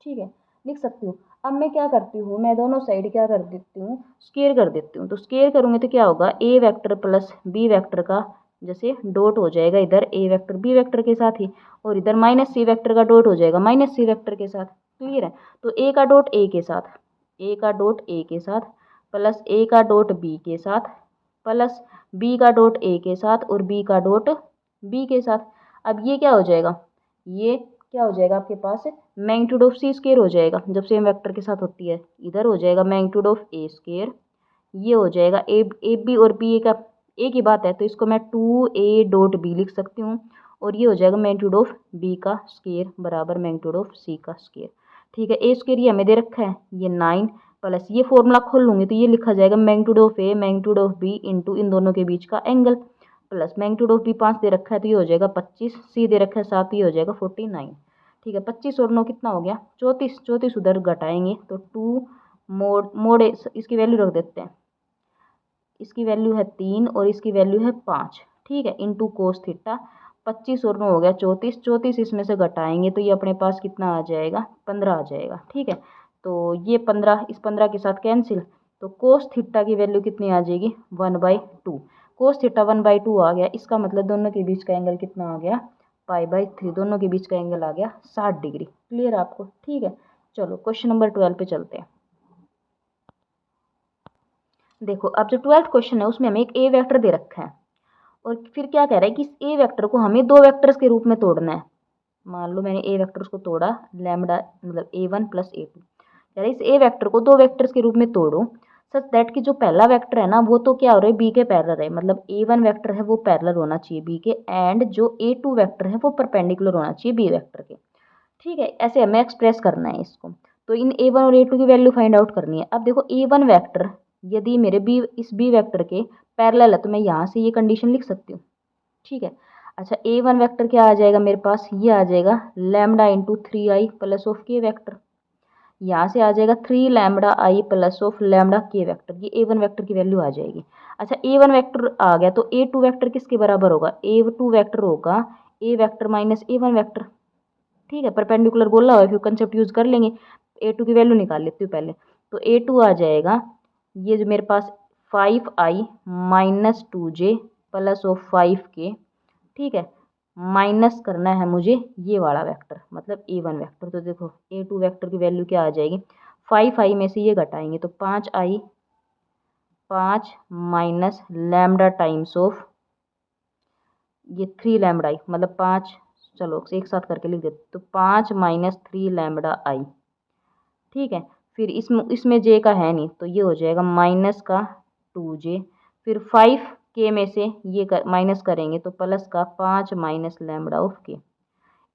ठीक है, लिख सकती हूँ। अब मैं क्या करती हूँ, मैं दोनों साइड क्या कर देती हूँ, स्केयर कर देती हूँ। तो स्केयर करूँगी तो क्या होगा, a vector plus b vector का जैसे डॉट हो जाएगा इधर a वेक्टर b वेक्टर के साथ ही, और इधर माइनस सी वेक्टर का डॉट हो जाएगा माइनस सी वेक्टर के साथ। क्लियर है। तो a का डॉट a के साथ, a का डॉट a के साथ प्लस a का डॉट b के साथ प्लस b का डॉट a के साथ और b का डॉट b के साथ। अब ये क्या हो जाएगा, ये क्या हो जाएगा आपके पास मैग्नीट्यूड ऑफ सी स्क्वायर हो जाएगा जब सेम वेक्टर के साथ होती है। इधर हो जाएगा मैग्नीट्यूड ऑफ ए स्क्वायर, ये हो जाएगा ए बी और बी ए का ए की बात है तो इसको मैं 2a डॉट बी लिख सकती हूँ, और ये हो जाएगा मैग्नीट्यूड ऑफ बी का स्क्वायर बराबर मैग्नीट्यूड ऑफ सी का स्क्वायर। ठीक है, ए स्क्वायर ये हमें दे रखा है ये 9 प्लस ये फॉर्मूला खोल लूँगी तो ये लिखा जाएगा magnitude of A magnitude of B into इन दोनों के बीच का angle, plus magnitude of B 5 दे रखा है तो ये हो जाएगा 25, सी दे रखा है 7, ये हो जाएगा 49। ठीक है, 25 और 9 कितना हो गया 34, 34 उधर घटाएंगे तो 2 मोड मोड इसकी वैल्यू रख देते हैं, इसकी वैल्यू है 3 और इसकी वैल्यू है 5। ठीक है, इंटू कोस थीटा। 25 और 9 हो गया 34, 34 इसमें से घटाएंगे तो ये अपने पास कितना आ जाएगा 15 आ जाएगा। ठीक है, तो ये 15 इस 15 के साथ कैंसिल, तो कोस थीटा की वैल्यू कितनी आ जाएगी 1/2। कोस थीटा 1/2 आ गया, इसका मतलब दोनों के बीच का एंगल कितना आ गया π/3, दोनों के बीच का एंगल आ गया 60 डिग्री। क्लियर आपको। ठीक है, चलो क्वेश्चन नंबर 12 पे चलते हैं। देखो अब जो 12th क्वेश्चन है उसमें हमें एक ए वेक्टर दे रखा है और फिर क्या कह रहा है कि इस ए वेक्टर को हमें दो वेक्टर्स के रूप में तोड़ना है। मान लो मैंने ए वेक्टर्स को तोड़ा, लैम्डा मतलब a1 प्लस a2, कह रहा है इस ए वेक्टर को दो वेक्टर्स के रूप में तोड़ो सच दैट कि जो पहला वेक्टर है ना वो तो क्या हो रहा है बी के पैरेलल है, मतलब a1 वेक्टर है वो पैरेलल होना चाहिए बी के, एंड जो a2 वेक्टर है वो परपेंडिकुलर होना चाहिए बी वेक्टर के। ठीक है, ऐसे हमें एक्सप्रेस करना है इसको। तो इन a1 और a2 की वैल्यू फाइंड आउट करनी है। अब देखो a1 वेक्टर यदि मेरे बी इस बी वेक्टर के पैरेलल है तो मैं यहाँ से ये कंडीशन लिख सकती हूँ। ठीक है, अच्छा a1 वेक्टर क्या आ जाएगा मेरे पास, ये आ जाएगा lambda into 3i plus of के वेक्टर, यहाँ से आ जाएगा 3 lambda I plus of lambda के वेक्टर, ये a1 वेक्टर की वैल्यू आ जाएगी। अच्छा a1 वेक्टर आ गया तो a2 वेक्टर किसके बराबर होगा, a2 वेक्टर होगा a vector minus a1 vector. ठीक है, परपेंडिकुलर बोला हुआ है फिर कंसेप्ट यूज कर लेंगे। a2 की वैल्यू निकाल लेती हूँ पहले, तो a2 आ जाएगा ये जो मेरे पास 5i minus 2j plus of 5k। ठीक है, माइनस करना है मुझे ये वाला वेक्टर मतलब a1 वेक्टर। तो देखो a2 वेक्टर की वैल्यू क्या आ जाएगी, 5i में से ये घटाएंगे तो 5i, 5 minus lambda times of ये 3 लैम्डा आई मतलब 5, चलो एक साथ करके लिख देते तो 5 माइनस 3 लैम्डा आई। ठीक है, फिर इसमें जे का है नहीं तो ये हो जाएगा माइनस का 2j, फिर 5k में से ये माइनस करेंगे तो प्लस का 5 माइनस लैम्डा ऑफ के।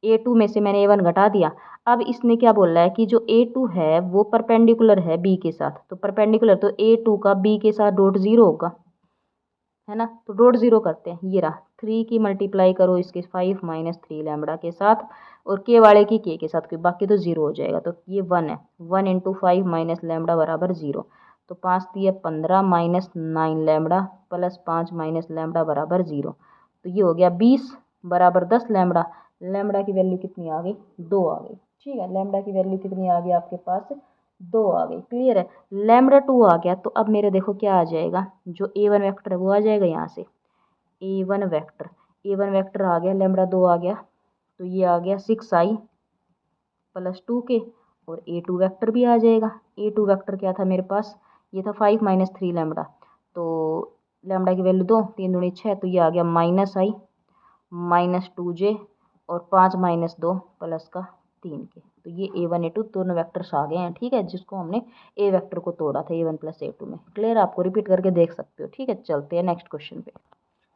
a2 में से मैंने a1 घटा दिया। अब इसने क्या बोला है कि जो a2 है वो परपेंडिकुलर है b के साथ, तो परपेंडिकुलर तो a2 का b के साथ डॉट जीरो होगा, है ना, तो डॉट जीरो करते हैं। ये रहा 3 की मल्टीप्लाई करो इसके 5 माइनस 3 लैम्डा के साथ और के वाले की के साथ, कोई बाकी तो जीरो हो जाएगा। तो ये 1 है, 1 इंटू 5 माइनस लैम्डा बराबर जीरो, तो 5 दिए 15 minus 9 lambda plus 5 minus lambda बराबर जीरो, तो ये हो गया 20 बराबर 10 लैम्डा। लैम्डा की वैल्यू कितनी आ गई 2 आ गई। ठीक है, लैम्डा की वैल्यू कितनी आ गई आपके पास 2 आ गई। क्लियर है, लैम्डा 2 आ गया तो अब मेरे देखो क्या आ जाएगा, जो a1 वेक्टर है वो आ जाएगा यहाँ से a1 वेक्टर, a1 वेक्टर आ गया लैम्डा 2 आ गया तो ये आ गया 6i प्लस 2k, और a2 वेक्टर भी आ जाएगा। a2 वेक्टर क्या था मेरे पास, ये था 5 माइनस 3 लैम्डा, तो लैम्डा की वैल्यू 2, 3 दूनी 6 तो ये आ गया माइनस आई माइनस 2j और 5 माइनस 2 प्लस का 3k। तो ये a1 a2 दोनों वेक्टर्स आ गए हैं। ठीक है, जिसको हमने a वेक्टर को तोड़ा था a1 प्लस a2 में। क्लियर, आपको रिपीट करके देख सकते हो। ठीक है, चलते हैं नेक्स्ट क्वेश्चन पे।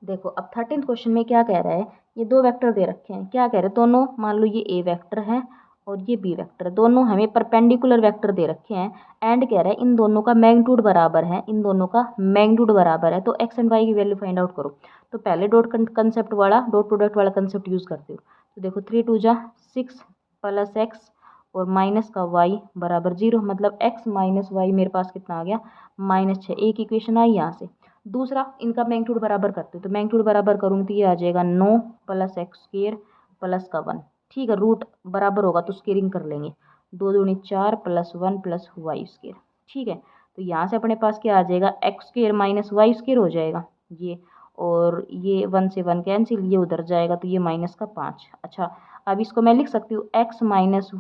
देखो अब 13th क्वेश्चन में क्या कह रहा है, ये दो वेक्टर दे रखे हैं, क्या कह रहे हैं दोनों, मान लो ये a वेक्टर है और ये बी वेक्टर, दोनों हमें परपेंडिकुलर वेक्टर दे रखे हैं एंड कह रहा है इन दोनों का मैग्नीट्यूड बराबर है, इन दोनों का मैग्नीट्यूड बराबर है। तो एक्स एंड वाई की वैल्यू फाइंड आउट करो। तो पहले डॉट कंसेप्ट वाला, डॉट प्रोडक्ट वाला कंसेप्ट यूज़ करते हो। तो देखो 3 2 जा 6 प्लस एक्स और माइनस का वाई बराबर 0, मतलब एक्स माइनस वाई मेरे पास कितना आ गया -6। एक इक्वेशन आई यहाँ से। दूसरा इनका मैग्नीट्यूड बराबर करते हो, तो मैग्नीट्यूड बराबर करूँगी तो ये आ जाएगा 9 प्लस एक्स स्क्वेयर प्लस का 1। ठीक है, रूट बराबर होगा तो स्केयरिंग कर लेंगे। 2 दूनी 4 प्लस 1 प्लस वाई स्केयर। ठीक है, तो यहाँ से अपने पास क्या आ जाएगा X square minus Y square हो जाएगा ये, और ये 1 से 1 कैंसिल, ये उधर जाएगा तो ये माइनस का 5। अच्छा, अब इसको मैं लिख सकती हूँ एक्स माइनस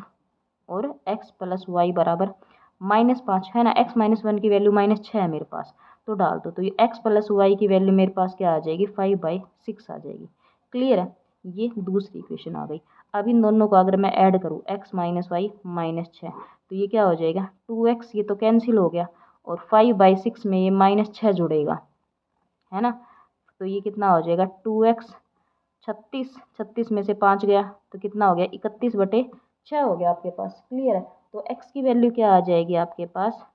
और एक्स प्लस वाई बराबर -5 है ना। एक्स माइनस 1 की वैल्यू -6 है मेरे पास, तो डाल दो। तो ये एक्स प्लस वाई की वैल्यू मेरे पास क्या आ जाएगी 5/6 आ जाएगी। क्लियर है, ये दूसरी इक्वेशन आ गई। अब इन दोनों को अगर मैं ऐड करूँ एक्स माइनस वाई -6, तो ये क्या हो जाएगा 2x, ये तो कैंसिल हो गया, और 5/6 में ये -6 जुड़ेगा, है ना। तो ये कितना हो जाएगा 2x 36 में से 5 गया तो कितना हो गया 31/6 हो गया आपके पास। क्लियर है, तो x की वैल्यू क्या आ जाएगी आपके पास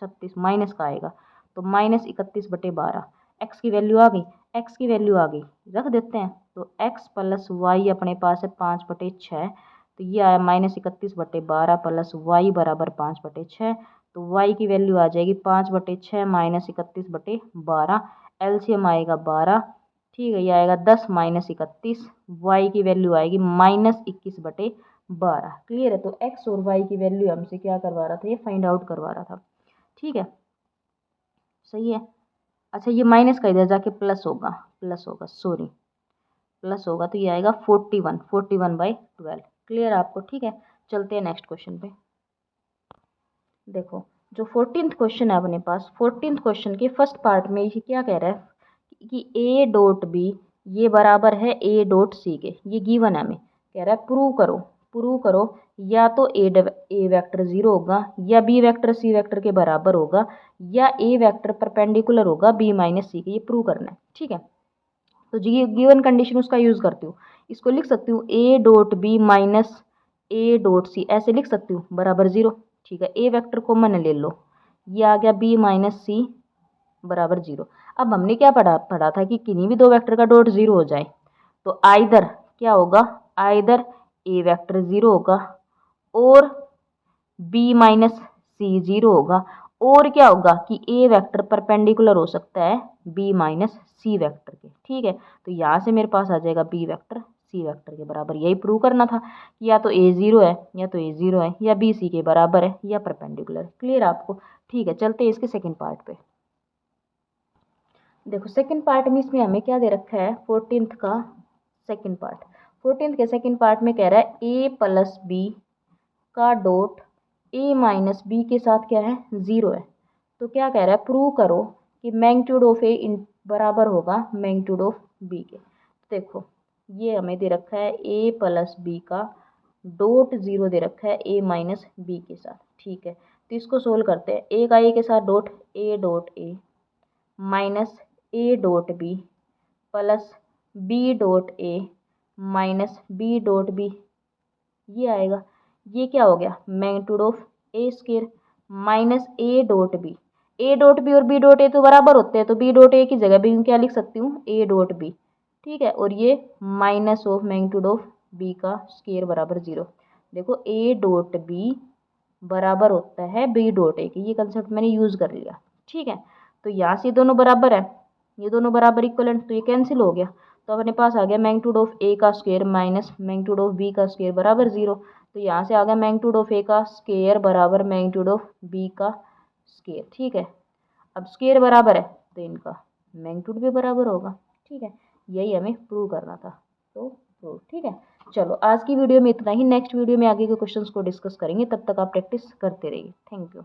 36, माइनस का आएगा तो -31/12। एक्स की वैल्यू आ गई, एक्स की वैल्यू आ गई, रख देते हैं। तो x प्लस वाई अपने पास है 5/6, तो ये आया -31/12 प्लस वाई बराबर 5/6। तो y की वैल्यू आ जाएगी 5/6 -31/12, एलसीएम आएगा 12। ठीक है, ये आएगा 10 -31, वाई की वैल्यू आएगी -21/12। क्लियर है, तो x और y की वैल्यू हमसे क्या करवा रहा था, ये फाइंड आउट करवा रहा था। ठीक है, सही है। अच्छा, ये माइनस का इधर जाके प्लस होगा, सॉरी प्लस होगा, तो ये आएगा 41/12। क्लियर आपको। ठीक है, चलते हैं नेक्स्ट क्वेश्चन पे। देखो जो 14th क्वेश्चन है अपने पास, 14th क्वेश्चन के फर्स्ट पार्ट में ये क्या कह रहा है कि ए डॉट बी ये बराबर है ए डॉट सी के, ये गिवन है हमें। कह रहा है प्रूव करो या तो ए वेक्टर 0 होगा, या बी वेक्टर सी वेक्टर के बराबर होगा, या ए वेक्टर परपेंडिकुलर होगा बी माइनस सी के। ये प्रूव करना है। ठीक है, तो जी गिवन कंडीशन उसका यूज़ करती हूँ। इसको लिख सकती हूँ A dot B minus A dot C, ऐसे लिख सकती हूँ बराबर 0। ठीक है, ए वेक्टर कॉमन ले लो, ये आ गया बी माइनस सी बराबर 0। अब हमने क्या पढ़ा था कि किन्हीं भी दो वेक्टर का डॉट 0 हो जाए तो आइदर क्या होगा, आइदर ए वेक्टर 0 होगा और बी माइनस सी 0 होगा, और क्या होगा कि ए वेक्टर परपेंडिकुलर हो सकता है बी माइनस सी वेक्टर के। ठीक है, तो यहाँ से मेरे पास आ जाएगा बी वेक्टर सी वेक्टर के बराबर। यही प्रूव करना था कि या तो ए 0 है, या बी सी के बराबर है, या परपेंडिकुलर। क्लियर आपको। ठीक है, चलते हैं इसके सेकेंड पार्ट पे। देखो सेकंड पार्ट में इसमें हमें क्या दे रखा है 14th का सेकंड पार्ट। 14th के सेकंड पार्ट में कह रहा है ए प्लस बी का डॉट ए माइनस बी के साथ क्या है 0 है। तो क्या कह रहा है प्रूव करो कि मैग्नीट्यूड ऑफ ए बराबर होगा मैग्नीट्यूड ऑफ बी के। देखो ये हमें दे रखा है ए प्लस बी का डॉट 0 दे रखा है ए माइनस बी के साथ। ठीक है, तो इसको सोल्व करते हैं। ए का ए के साथ dot A minus A dot B plus B dot A minus B dot B, ये आएगा। ये क्या हो गया magnitude of A square minus A dot B. A dot B और बी डॉट ए तो बराबर होते हैं, तो बी डॉट ए की जगह भी क्या लिख सकती हूँ ए डॉट बी। ठीक है, और ये minus of magnitude of B का स्क्वायर बराबर 0। देखो ए डॉट बी बराबर होता है बी डॉट ए की, ये कंसेप्ट मैंने यूज़ कर लिया। ठीक है, तो यहाँ से दोनों बराबर है, ये दोनों बराबर इक्वलेंट, तो ये कैंसिल हो गया। तो अपने पास आ गया मैग्नीट्यूड ऑफ ए का square minus magnitude of B का स्क्वायर बराबर 0। तो यहाँ से आ गया मैग्नीट्यूड ऑफ ए का स्क्वायर बराबर मैग्नीट्यूड ऑफ बी का स्क्वायर। ठीक है, अब स्क्वायर बराबर है तो इनका मैग्नीट्यूड भी बराबर होगा। ठीक है, यही हमें प्रूव करना था, तो प्रूव। ठीक है, चलो आज की वीडियो में इतना ही। नेक्स्ट वीडियो में आगे के क्वेश्चंस को डिस्कस करेंगे, तब तक आप प्रैक्टिस करते रहिए। Thank you.